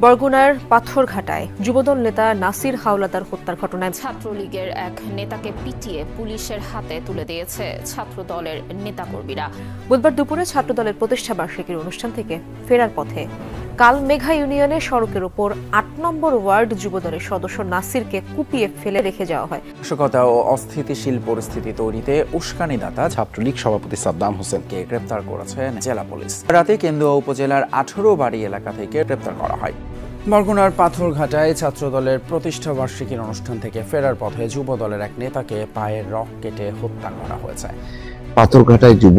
বরগুনার পাথরঘাটায় যুবদল নেতা নাসির হাওলাদার হত্যার ঘটনায় ছাত্রলীগের এক নেতাকে পিটিয়ে পুলিশের হাতে তুলে দিয়েছে ছাত্রদলের নেতাকর্মীরা। বুধবার দুপুরে ছাত্রদলের প্রতিষ্ঠা বার্ষিকীর অনুষ্ঠান থেকে ফেরার পথে কালমেঘা ইউনিয়নের সড়কের ওপর ৮ নম্বর ওয়ার্ড যুবদলের সদস্য নাসিরকে কুপিয়ে ফেলে রেখে যাওয়া হয়। নাশকতা ও অস্থিতিশীল পরিস্থিতি তৈরিতে উস্কানিদাতা ছাত্রলীগ সভাপতি সাদ্দাম হোসেনকে গ্রেপ্তার করেছে জেলা পুলিশ। রাতে কেন্দুয়া উপজেলার 18 বাড়ি এলাকা থেকে গ্রেপ্তার করা হয়। বরগুনার পাথরঘাটায় ছাত্রদলের প্রতিষ্ঠা বার্ষিকীর অনুষ্ঠান থেকে ফেরার পথে যুবদলের এক নেতাকে পায়ের রক কেটে হত্যা করা হয়েছে। পাথরঘাটায় যুব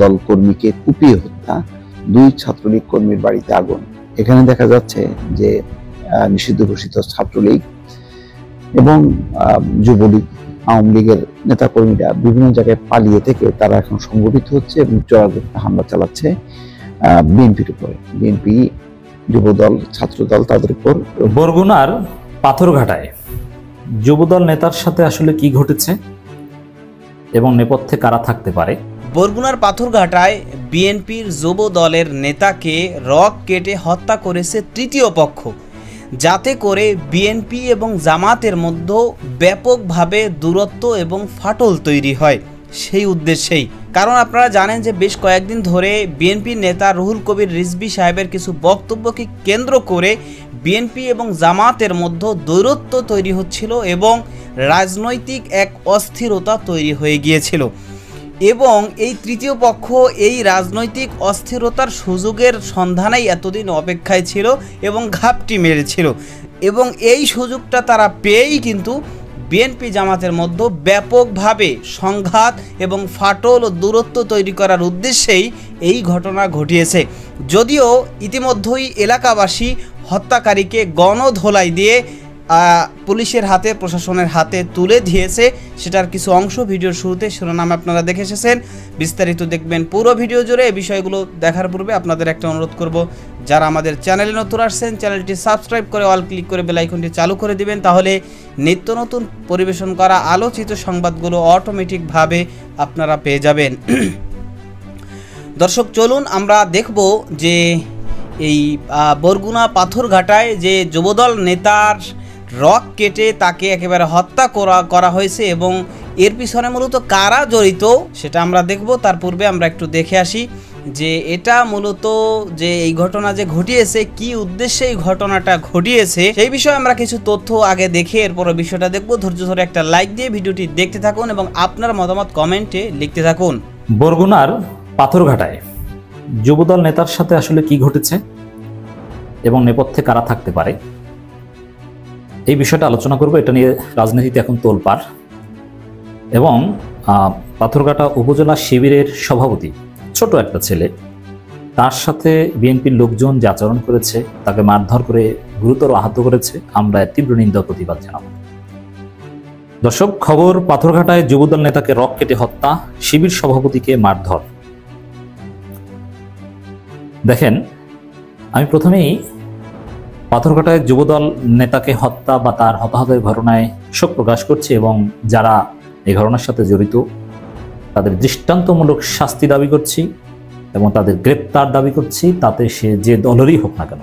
দল কর্মীকে কুপিয়ে হত্যা, 2 ছাত্রলীগ কর্মীর বাড়িতে আগুন। এখানে দেখা যাচ্ছে যে নিষিদ্ধ ঘোষিত ছাত্রলীগ এবং যুবলীগ, আওয়ামী লীগের নেতাকর্মীরা বিভিন্ন জায়গায় পালিয়ে থেকে তারা এখন সংগঠিত হচ্ছে এবং চূড়ান্ত হামলা চালাচ্ছে বিএনপির উপরে। বিএনপি, যুবদল, ছাত্রদল তাদের উপর। বরগুনার পাথরঘাটায় যুবদল নেতার সাথে আসলে কি ঘটেছে এবং নেপথ্যে কারা থাকতে পারে? বরগুনার পাথরঘাটায় বিএনপির যুব দলের নেতাকে রক কেটে হত্যা করেছে তৃতীয় পক্ষ, যাতে করে বিএনপি এবং জামাতের মধ্যে ব্যাপকভাবে দূরত্ব এবং ফাটল তৈরি হয়। সেই উদ্দেশ্যেই, কারণ আপনারা জানেন যে বেশ কয়েকদিন ধরে বিএনপির নেতা রুহুল কবির রিজভী সাহেবের কিছু বক্তব্যকে কেন্দ্র করে বিএনপি এবং জামাতের মধ্যে দূরত্ব তৈরি হচ্ছিল এবং রাজনৈতিক এক অস্থিরতা তৈরি হয়ে গিয়েছিল। এবং এই তৃতীয় পক্ষ এই রাজনৈতিক অস্থিরতার সুযোগের সন্ধানেই এতদিন অপেক্ষায় ছিল এবং ঘাপটি মেরেছিল, এবং এই সুযোগটা তারা পেয়েই কিন্তু বিএনপি জামাতের মধ্যে ব্যাপকভাবে সংঘাত এবং ফাটল ও দূরত্ব তৈরি করার উদ্দেশ্যেই এই ঘটনা ঘটিয়েছে। যদিও ইতিমধ্যেই এলাকাবাসী হত্যাকারীকে গণধোলাই দিয়ে পুলিশের হাতে, প্রশাসনের হাতে তুলে দিয়েছে। সেটার কিছু অংশ ভিডিওর শুরুতে শিরোনামে আপনারা দেখে এসেছেন, বিস্তারিত দেখবেন পুরো ভিডিও জুড়ে। এই বিষয়গুলো দেখার পূর্বে আপনাদের একটা অনুরোধ করব, যারা আমাদের চ্যানেলে নতুন আসছেন চ্যানেলটি সাবস্ক্রাইব করে অল ক্লিক করে বেল আইকনটি চালু করে দিবেন, তাহলে নিত্য নতুন পরিবেশন করা আলোচিত সংবাদগুলো অটোমেটিকভাবে আপনারা পেয়ে যাবেন। দর্শক, চলুন আমরা দেখব যে এই বরগুনা পাথরঘাটায় যে যুবদল নেতার রক কেটে তাকে একেবারে হত্যা করা হয়েছে এবং এর পিছনে মূলত কারা জড়িত সেটা আমরা দেখব। তার পূর্বে আমরা একটু দেখে আসি যে এটা মূলত যে এই ঘটনা যে ঘটিয়েছে, কি উদ্দেশ্যে এই ঘটনাটা ঘটিয়েছে সেই বিষয়ে আমরা কিছু তথ্য আগে দেখে এরপর বিষয়টা দেখব। ধৈর্য ধরে একটা লাইক দিয়ে ভিডিওটি দেখতে থাকুন এবং আপনার মতামত কমেন্টে লিখতে থাকুন। বরগুনার পাথরঘাটায় যুবদল নেতার সাথে আসলে কি ঘটেছে এবং নেপথ্যে কারা থাকতে পারে, এই বিষয়টা আলোচনা করব। এটা নিয়ে রাজনীতিতে এখন তোলপাড়। এবং পাথরঘাটা উপজেলা শিবিরের সভাপতি, ছোট একটা ছেলে, তার সাথে বিএনপির লোকজন যে আচরণ করেছে, তাকে মারধর করে গুরুতর আহত করেছে, আমরা তীব্র নিন্দা প্রতিবাদ জানাব। দর্শক, খবর পাথরঘাটায় যুবদল নেতাকে রক কেটে হত্যা, শিবির সভাপতিকে মারধর। দেখেন, আমি প্রথমেই পাথরঘাটায় যুবদল নেতাকে হত্যা বা তার হতাহতের ঘটনায় শোক প্রকাশ করছি এবং যারা এই ঘটনার সাথে জড়িত তাদের দৃষ্টান্তমূলক শাস্তি দাবি করছি এবং তাদের গ্রেপ্তার দাবি করছি, তাতে সে যে দলেরই হোক না কেন।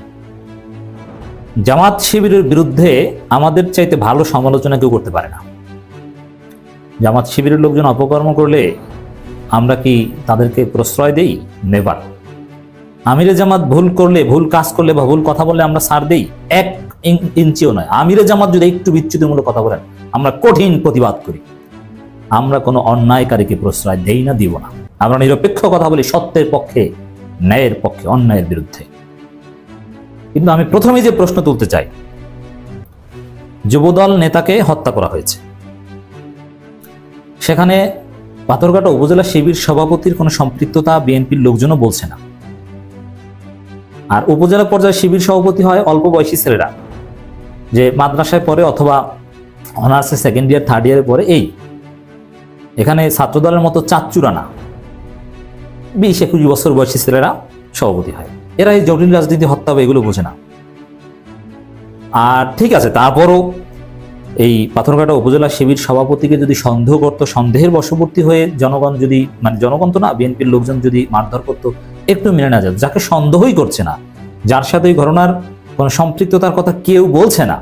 জামাত শিবিরের বিরুদ্ধে আমাদের চাইতে ভালো সমালোচনা কেউ করতে পারে না। জামাত শিবিরের লোকজন অপকর্ম করলে আমরা কি তাদেরকে প্রশ্রয় দেই? নেভার। আমিরে জামাত ভুল করলে, ভুল কাজ করলে বা ভুল কথা বললে আমরা ছাড় দেই? 1 ইঞ্চিও নয়। আমিরে জামাত যদি একটু বিচ্যুতিমূলক কথা বলেন, আমরা কঠিন প্রতিবাদ করি। আমরা কোনো অন্যায়কারীকে প্রশ্রয় দেই না, দিব না। আমরা নিরপেক্ষ কথা বলি, সত্যের পক্ষে, ন্যায়ের পক্ষে, অন্যায়ের বিরুদ্ধে। কিন্তু আমি প্রথমেই যে প্রশ্ন তুলতে চাই, যুবদল নেতাকে হত্যা করা হয়েছে, সেখানে পাথরঘাটা উপজেলা শিবির সভাপতির কোনো সম্পৃক্ততা বিএনপির লোকজনও বলছে না। আর উপজেলা পর্যায়ে শিবির সভাপতি হয় অল্প বয়সী ছেলেরা, যে মাদ্রাসায় পড়ে অথবা অনার্সে 2nd ইয়ার 3rd ইয়ারে পড়ে। এখানে ছাত্রদলের মতো চাচ্চুরা না, 20-21 বছর বয়সী ছেলেরা সভাপতি হয়। এরা এই জটিল রাজনীতি, হত্যা হবে এগুলো বোঝে না। আর ঠিক আছে, তারপরও এই পাথরঘাটা উপজেলা শিবির সভাপতিকে যদি সন্দেহ করত, সন্দেহের বশবর্তী হয়ে জনগণ যদি, মানে জনগণ তো না, বিএনপির লোকজন যদি মারধর করতো, একটু মেনে না যায়। যাকে সন্দেহই করছে না, যার সাথে এই ঘটনার কোনো সম্পৃক্ততার কথা কেউ বলছে না।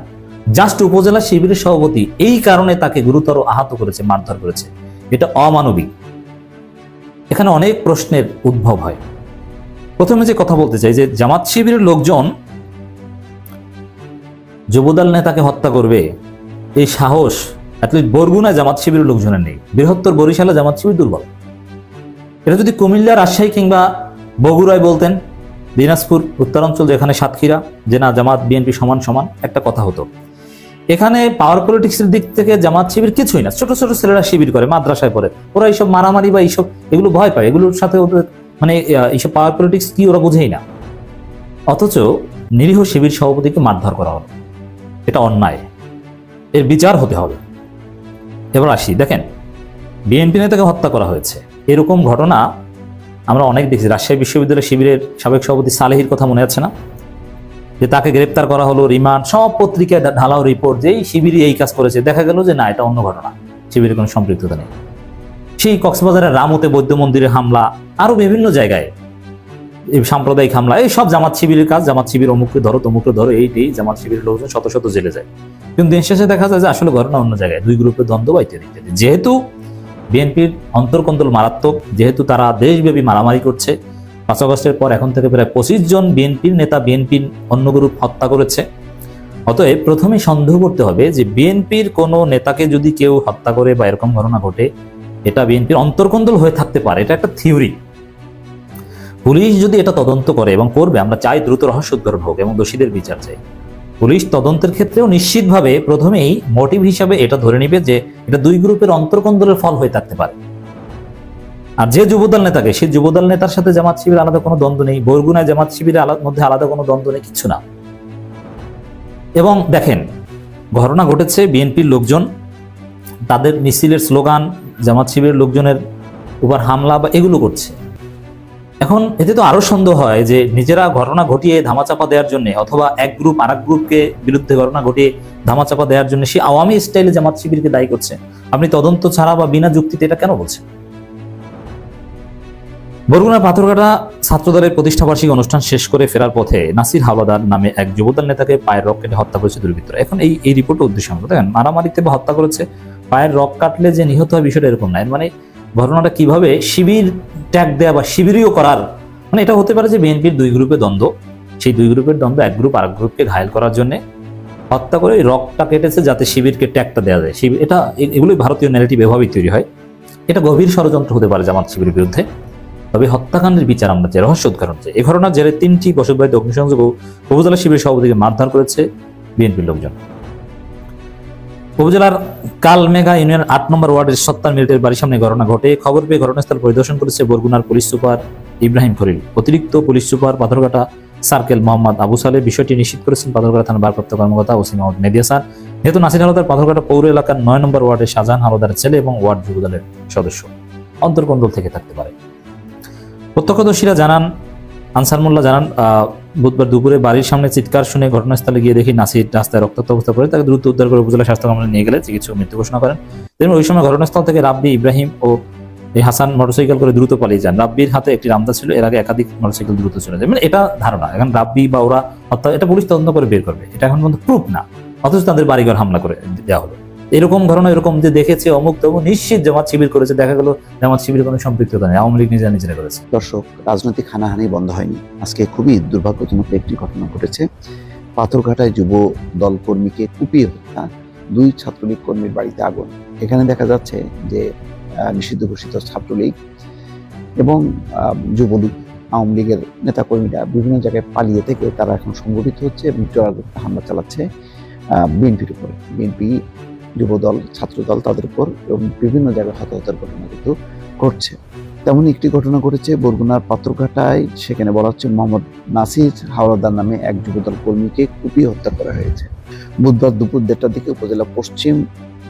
জাস্ট উপজেলা শিবিরের সভাপতি এই কারণে তাকে গুরুতর আহত করেছে, মারধর করেছে। এটা অমানবিক। এখানে অনেক প্রশ্নের উদ্ভব হয়। প্রথমে যে কথা বলতে চাই যে জামাত শিবিরের লোকজন যুবদল নেতাকে হত্যা করবে এই সাহস অ্যাটলিস্ট বরগুনায় জামাত শিবিরের লোকজনের নেই। বৃহত্তর বরিশালে জামাত শিবির দুর্বল। এটা যদি কুমিল্লা, রাজশাহী কিংবা বগুড়ায় বলতেন, দিনাজপুর উত্তরাঞ্চল যেখানে সাতক্ষীরা, যে না জামাত বিএনপি সমান সমান, একটা কথা হতো। এখানে পাওয়ার পলিটিক্সের দিক থেকে জামাত শিবির কিছুই না। ছোট ছোট ছেলেরা শিবির করে, মাদ্রাসায় পড়ে, ওরা এইসব মারামারি বা এইসব এগুলো ভয় পায়, এগুলোর সাথে ওদের মানে এইসব পাওয়ার পলিটিক্স কি ওরা বুঝেই না। অথচ নিরীহ শিবির সভাপতিকে মারধর করা হলো, এটা অন্যায়, এর বিচার হতে হবে। এবার আসি, দেখেন বিএনপি নেতাকে হত্যা করা হয়েছে, এরকম ঘটনা আমরা অনেক দেখছি। রাজশাহী বিশ্ববিদ্যালয় শিবিরের সাবেক সভাপতি সালেহির কথা মনে আছে না, যে তাকে গ্রেপ্তার করা হলো, রিমান্ড, সব পত্রিকায় ঢালাও রিপোর্ট যে শিবিরই এই কাজ করেছে। দেখা গেল যে না, এটা অন্য ঘটনা, শিবিরের কোনো সম্পৃক্ততা নেই। সেই কক্সবাজারের রামুতে বৌদ্ধ মন্দিরে হামলা, আরো বিভিন্ন জায়গায় সাম্প্রদায়িক হামলা, এই সব জামাত শিবিরের কাজ। জামাত শিবির অমুককে ধরো, তমুককে ধরো, এই জামাত শিবিরের লোকজন শত শত জেলে যায়। কিন্তু দিন শেষে দেখা যায় যে আসলে ঘটনা অন্য জায়গায়, দুই গ্রুপের দ্বন্দ্ব বা ইত্যাদি ইত্যাদি। যেহেতু বিএনপির অন্তর্কন্দল মারাত্মক, যেহেতু তারা দেশব্যাপী মারামারি করছে, 5 আগস্টের পর এখন থেকে প্রায় 25 জন বিএনপির নেতা বিএনপির অন্য গ্রুপ হত্যা করেছে। অতএব প্রথমে সন্দেহ করতে হবে যে বিএনপির কোনো নেতাকে যদি কেউ হত্যা করে বা এরকম ঘটনা ঘটে, এটা বিএনপির অন্তর্কন্দল হয়ে থাকতে পারে। এটা একটা থিওরি। পুলিশ যদি এটা তদন্ত করে এবং করবে, আমরা চাই দ্রুত রহস্য উদ্ঘাটন হোক এবং দোষীদের বিচার চাই। পুলিশ তদন্তের ক্ষেত্রেও নিশ্চিতভাবে প্রথমেই মোটিভ হিসাবে এটা ধরে নিবে যে এটা দুই গ্রুপের অন্তর্কন্দলের ফল হয়ে থাকতে পারে। আর যে যুবদল নেতাকে, সেই যুবদল নেতার সাথে জামাত শিবির আলাদা কোনো দ্বন্দ্ব নেই, বরগুনায় জামাত শিবিরের মধ্যে আলাদা কোনো দ্বন্দ্ব নেই, কিছু না। এবং দেখেন ঘটনা ঘটেছে, বিএনপির লোকজন তাদের মিছিলের স্লোগান, জামাত শিবিরের লোকজনের উপর হামলা বা এগুলো করছে। এখন এতে তো আরো সন্দেহ হয় যে নিজেরা ঘটনা ঘটিয়ে ধামাচাপা দেওয়ার জন্য, অথবা এক গ্রুপ আরেক গ্রুপকে বিরুদ্ধে ঘটনা ঘটিয়ে ধামাচাপা দেওয়ার জন্য সে আওয়ামী স্টাইলে জামাত শিবিরকে দায়ী করছে। আপনি তদন্ত ছাড়া বা বিনা যুক্তিতে এটা কেন বলছেন? বরগুনার পাথরঘাটা ছাত্রদলের প্রতিষ্ঠাবার্ষিকী অনুষ্ঠান শেষ করে ফেরার পথে নাসির হাওলাদার নামে এক যুবদল নেতাকে পায়ের রক কেটে হত্যা করেছে দুর্বৃত্তরা। এখন এই রিপোর্টের উদ্দেশ্য আমরা দেখেন, মারামারিতে বা হত্যা করেছে, পায়ের রক কাটলে যে নিহত হয় বিষয়টা এরকম না। মানে ঘটনাটা কিভাবে শিবির ট্যাগ দেয়া বা শিবিরীয় করার, মানে এটা হতে পারে যে বিএনপির দুই গ্রুপে দ্বন্দ্ব, সেই দুই গ্রুপের দ্বন্দ্ব এক গ্রুপ আরেক গ্রুপকে ঘায়েল করার জন্য হত্যা করে রকটা কেটেছে যাতে শিবিরকে ট্যাগটা দেওয়া যায়। এটা এগুলোই ভারতীয় ন্যারেটিভ এভাবেই তৈরি হয়। এটা গভীর ষড়যন্ত্র হতে পারে জামাত শিবিরের বিরুদ্ধে। তবে হত্যাকাণ্ডের বিচার আমরা চাই, রহস্য উদ্ঘাটন চাই। এই ঘটনার জেরে 3টি বসতবাড়িতে অগ্নিসংযোগ ও উপজেলা শিবির সভাপতিকে মারধর করেছে বিএনপির লোকজন। উপজেলার কালমেঘা ইউনিয়ন 8 নম্বর ওয়ার্ডের 70 মিনিটের বাড়ির সামনে ঘটনা ঘটে। খবর পেয়ে ঘটনাস্থল পরিদর্শন করেছে বরগুনার পুলিশ সুপার ইব্রাহিম খলিল। অতিরিক্ত police super Patharghata circle Mohammad Abu সালে বিষয়টি নিশ্চিত করেছেন পাথরঘাটা থানার ভারপ্রাপ্ত কর্মকর্তা ওসি মোহাম্মদ মেহেদী হাসান। যেহেতু নাসির হাওলাদার পাথরঘাটা পৌর এলাকার 9 নম্বর ওয়ার্ডের শাহজাহান হাওলাদারের ছেলে এবং ওয়ার্ড যুবদলের সদস্য, অন্তর্কন্দল থেকে থাকতে পারে। প্রত্যক্ষদর্শীরা জানান, আনসার মোল্লা জানান, বুধবার দুপুরে বাড়ির সামনে চিৎকার শুনে ঘটনাস্থলে গিয়ে দেখি নাসির রাস্তায় রক্তাক্ত অবস্থা পড়ে, তাকে দ্রুত উদ্ধার করে উপজেলা স্বাস্থ্য কেন্দ্রে নিয়ে গেলে চিকিৎসক মৃত্যু ঘোষণা করেন। তেমনি ওই সময় ঘটনাস্থল থেকে রাব্বি, ইব্রাহিম ও হাসান মোটরসাইকেল করে দ্রুত পালিয়ে যান। রাব্বির হাতে একটি রামদা ছিল, এর আগে একাধিক মোটরসাইকেল দ্রুত চলে যায়। মানে এটা ধারণা, এখন রাব্বি বা ওরা হত্যা, এটা পুলিশ তদন্ত করে বের করবে, এটা এখন পর্যন্ত প্রুফ না। অথচ তাদের বাড়িঘর হামলা করে দেওয়া হলো। এরকম ঘটনা এরকম যে দেখেছে অমুক তমুক, নিশ্চিত জামাত শিবির করেছে, দেখা গেল জামাত শিবিরের কোনো সম্পৃক্ততা নেই, আওয়ামী লীগ নিজেরা করেছে। দর্শক, রাজনৈতিক হানাহানি বন্ধ হয়নি। আজকে খুবই দুর্ভাগ্যজনক একটি ঘটনা ঘটেছে। পাথরঘাটায় যুব দল কর্মীকে কুপিয়ে হত্যা, 2 ছাত্রলীগ কর্মীর বাড়িতে আগুন। এখানে দেখা যাচ্ছে যে নিষিদ্ধ ঘোষিত ছাত্রলীগ এবং যুবলীগ, আওয়ামী লীগের নেতাকর্মীরা বিভিন্ন জায়গায় পালিয়ে থেকে তারা এখন সংগঠিত হচ্ছে এবং চোরাগত হামলা চালাচ্ছে বিএনপির উপরে। বিএনপি, যুবদল, ছাত্রদল তাদের উপর এবং বিভিন্ন জায়গায় হতাহতের ঘটনা কিন্তু ঘটছে। তেমনই একটি ঘটনা ঘটেছে বরগুনার পাথরঘাটায়। সেখানে বলা হচ্ছে মোহাম্মদ নাসির হাওলাদার নামে এক যুবদল কর্মীকে কুপিয়ে হত্যা করা হয়েছে। বুধবার দুপুর 1টার দিকে উপজেলা পশ্চিম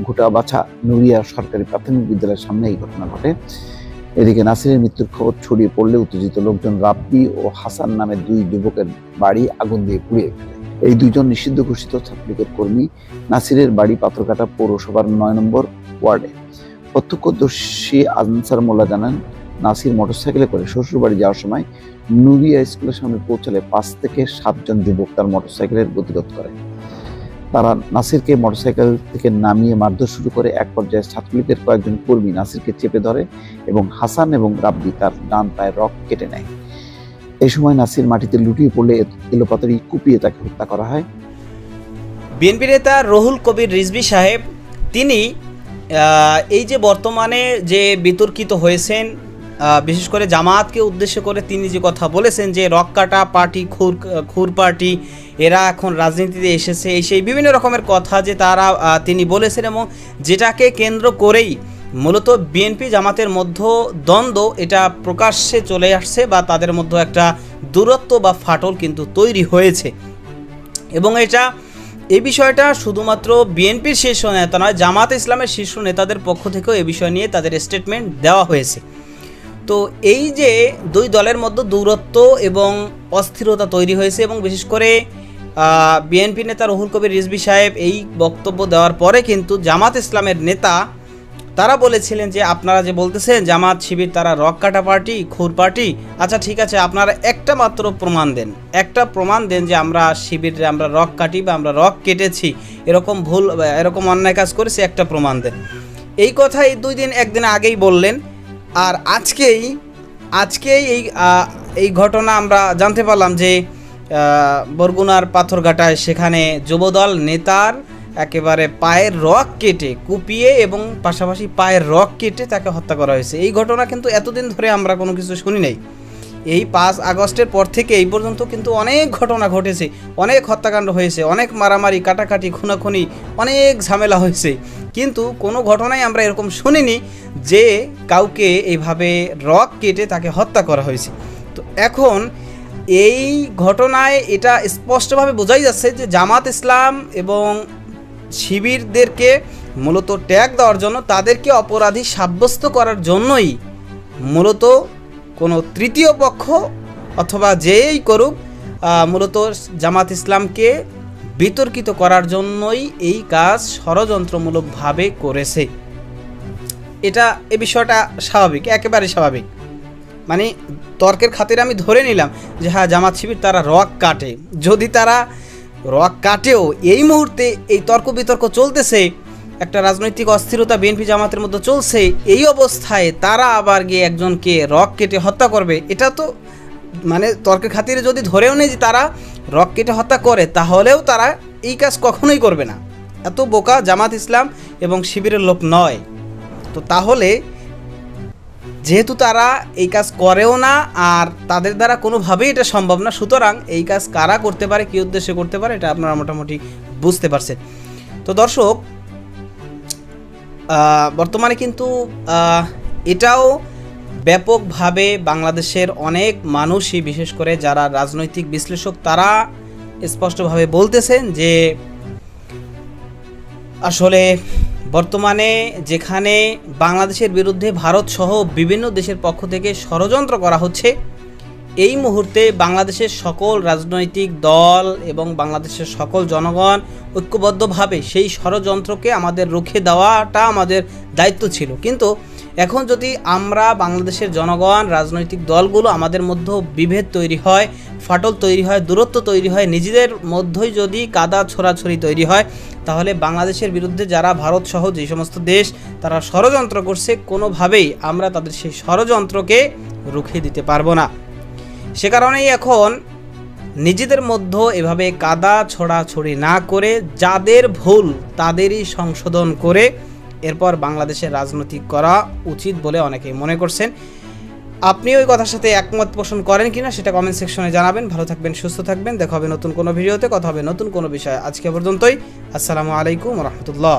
ঘুটাবাছা নুরিয়া সরকারি প্রাথমিক বিদ্যালয়ের সামনে এই ঘটনা ঘটে। এদিকে নাসিরের মৃত্যুর খবর ছড়িয়ে পড়লে উত্তেজিত লোকজন রাব্বি ও হাসান নামে 2 যুবকের বাড়ি আগুন দিয়ে পুড়িয়ে ফেলে। এই 2 জন নিষিদ্ধ ঘোষিত ছাত্রলীগের কর্মী। নাসিরের বাড়ি পাথরঘাটা পৌরসভার 9 নম্বর ওয়ার্ডে। প্রত্যক্ষদর্শী আনসার মোল্লা জানান, নাসির মোটরসাইকেলে করে শ্বশুর বাড়ি যাওয়ার সময় নুরিয়া স্কুলের সামনে পৌঁছালে 5 থেকে 7 জন যুবক তার মোটরসাইকেলের গতিরোধ করে। তারা নাসিরকে মোটরসাইকেল থেকে নামিয়ে মারধর শুরু করে। এক পর্যায়ে ছাত্রলীগের কয়েকজন কর্মী নাসিরকে চেপে ধরে এবং হাসান এবং রাব্বি তার ডান পায়ের রক কেটে নেয়। এই সময় নাসির মাটিতে লুটিয়ে পড়লে এলোপাতাড়ি কুপিয়ে তাকে হত্যা করা হয়। বিএনপি নেতা রুহুল কবির রিজভী সাহেব তিনি এই যে বর্তমানে যে বিতর্কিত হয়েছেন, বিশেষ করে জামাতকে উদ্দেশ্য করে তিনি যে কথা বলেছেন যে রক কাটা পার্টি, খুর পার্টি, এরা এখন রাজনীতিতে এসেছে, সেই বিভিন্ন রকমের কথা যে তিনি বলেছেন, এবং যেটাকে কেন্দ্র করেই মূলত বিএনপি জামাতের মধ্যে দ্বন্দ্ব এটা প্রকাশ্যে চলে আসছে বা তাদের মধ্যে একটা দূরত্ব বা ফাটল কিন্তু তৈরি হয়েছে। এবং এই বিষয়টা শুধুমাত্র বিএনপির শীর্ষ নেতা নয়, জামাত ইসলামের শীর্ষ নেতাদের পক্ষ থেকেও এই বিষয় নিয়ে তাদের স্টেটমেন্ট দেওয়া হয়েছে। তো এই যে দুই দলের মধ্যে দূরত্ব এবং অস্থিরতা তৈরি হয়েছে, এবং বিশেষ করে বিএনপি নেতা রুহুল কবির রিজভী সাহেব এই বক্তব্য দেওয়ার পরে কিন্তু জামাত ইসলামের নেতা তারা বলেছিলেন যে আপনারা যে বলতেছেন জামাত শিবির তারা রক কাটা পার্টি, খুর পার্টি, আচ্ছা ঠিক আছে, আপনারা একটা মাত্র প্রমাণ দেন যে আমরা শিবিরে আমরা রক কাটি বা আমরা রক কেটেছি, এরকম অন্যায় কাজ করেছি, একটা প্রমাণ দেন। এই কথা এই একদিন আগেই বললেন। আর আজকেই এই ঘটনা আমরা জানতে পারলাম যে বরগুনার পাথরঘাটায় সেখানে যুবদল নেতার একেবারে পায়ের রক কেটে কুপিয়ে এবং পাশাপাশি পায়ের রক কেটে তাকে হত্যা করা হয়েছে। এই ঘটনা কিন্তু এতদিন ধরে আমরা কোনো কিছু শুনি নাই। এই 5 আগস্টের পর থেকে এই পর্যন্ত কিন্তু অনেক ঘটনা ঘটেছে, অনেক হত্যাকাণ্ড হয়েছে, অনেক মারামারি, কাটাকাটি, খুনাখুনি, অনেক ঝামেলা হয়েছে, কিন্তু কোনো ঘটনাই আমরা এরকম শুনিনি যে কাউকে এইভাবে রক কেটে তাকে হত্যা করা হয়েছে। তো এখন এই ঘটনায় এটা স্পষ্টভাবে বোঝাই যাচ্ছে যে জামাত ইসলাম এবং শিবিরদেরকে মূলত ট্যাগ দেওয়ার জন্য, তাদেরকে অপরাধী সাব্যস্ত করার জন্যই মূলত কোনো তৃতীয় পক্ষ অথবা যেই করুক মূলত জামাত ইসলামকে বিতর্কিত করার জন্যই এই কাজ ষড়যন্ত্রমূলকভাবে করেছে। এই বিষয়টা স্বাভাবিক, একেবারে স্বাভাবিক। মানে তর্কের খাতিরে আমি ধরে নিলাম যে হ্যাঁ, জামাত শিবির তারা রক কাটে। যদি তারা রক কাটেও এই মুহূর্তে এই তর্ক বিতর্ক চলতেছে, একটা রাজনৈতিক অস্থিরতা বিএনপি জামাতের মধ্যে চলছে, এই অবস্থায় তারা আবার গিয়ে একজনকে রক কেটে হত্যা করবে, এটা তো মানে তর্কের খাতিরে যদি ধরেও নেই যে তারা রক কেটে হত্যা করে, তাহলেও তারা এই কাজ কখনোই করবে না। এত বোকা জামাত ইসলাম এবং শিবিরের লোক নয়। তো তাহলে যেহেতু তারা এই কাজ করেও না আর তাদের দ্বারা কোনোভাবেই এটা সম্ভব না, সুতরাং এই কাজ কারা করতে পারে, কী উদ্দেশ্যে করতে পারে, এটা আপনারা মোটামুটি বুঝতে পারছেন। তো দর্শক, বর্তমানে কিন্তু এটাও ব্যাপকভাবে বাংলাদেশের অনেক মানুষই, বিশেষ করে যারা রাজনৈতিক বিশ্লেষক, তারা স্পষ্টভাবে বলতেছেন যে আসলে বর্তমানে যেখানে বাংলাদেশের বিরুদ্ধে ভারত সহ বিভিন্ন দেশের পক্ষ থেকে ষড়যন্ত্র করা হচ্ছে, এই মুহূর্তে বাংলাদেশের সকল রাজনৈতিক দল এবং বাংলাদেশের সকল জনগণ ঐক্যবদ্ধভাবে সেই ষড়যন্ত্রকে আমাদের রুখে দেওয়াটা আমাদের দায়িত্ব ছিল। কিন্তু এখন যদি আমরা বাংলাদেশের জনগণ, রাজনৈতিক দলগুলো আমাদের মধ্যে বিভেদ তৈরি হয়, ফাটল তৈরি হয়, দূরত্ব তৈরি হয়, নিজেদের মধ্যেই যদি কাদা ছোড়াছড়ি তৈরি হয়, তাহলে বাংলাদেশের বিরুদ্ধে যারা ভারত সহ যে সমস্ত দেশ তারা ষড়যন্ত্র করছে, কোনোভাবেই আমরা তাদের সেই ষড়যন্ত্রকে রুখে দিতে পারবো না। সে কারণেই এখন নিজেদের মধ্যে এভাবে কাদা ছোড়াছড়ি না করে যাদের ভুল তাদেরই সংশোধন করে এরপর বাংলাদেশের রাজনীতি করা উচিত বলে অনেকেই মনে করছেন। আপনি ওই কথার সাথে একমত পোষণ করেন কিনা সেটা কমেন্ট সেকশনে জানাবেন। ভালো থাকবেন, সুস্থ থাকবেন। দেখা হবে নতুন কোনো ভিডিওতে, কথা হবে নতুন কোনো বিষয়ে। আজকে পর্যন্তই। আসসালামু আলাইকুম ওয়া রাহমাতুল্লাহ।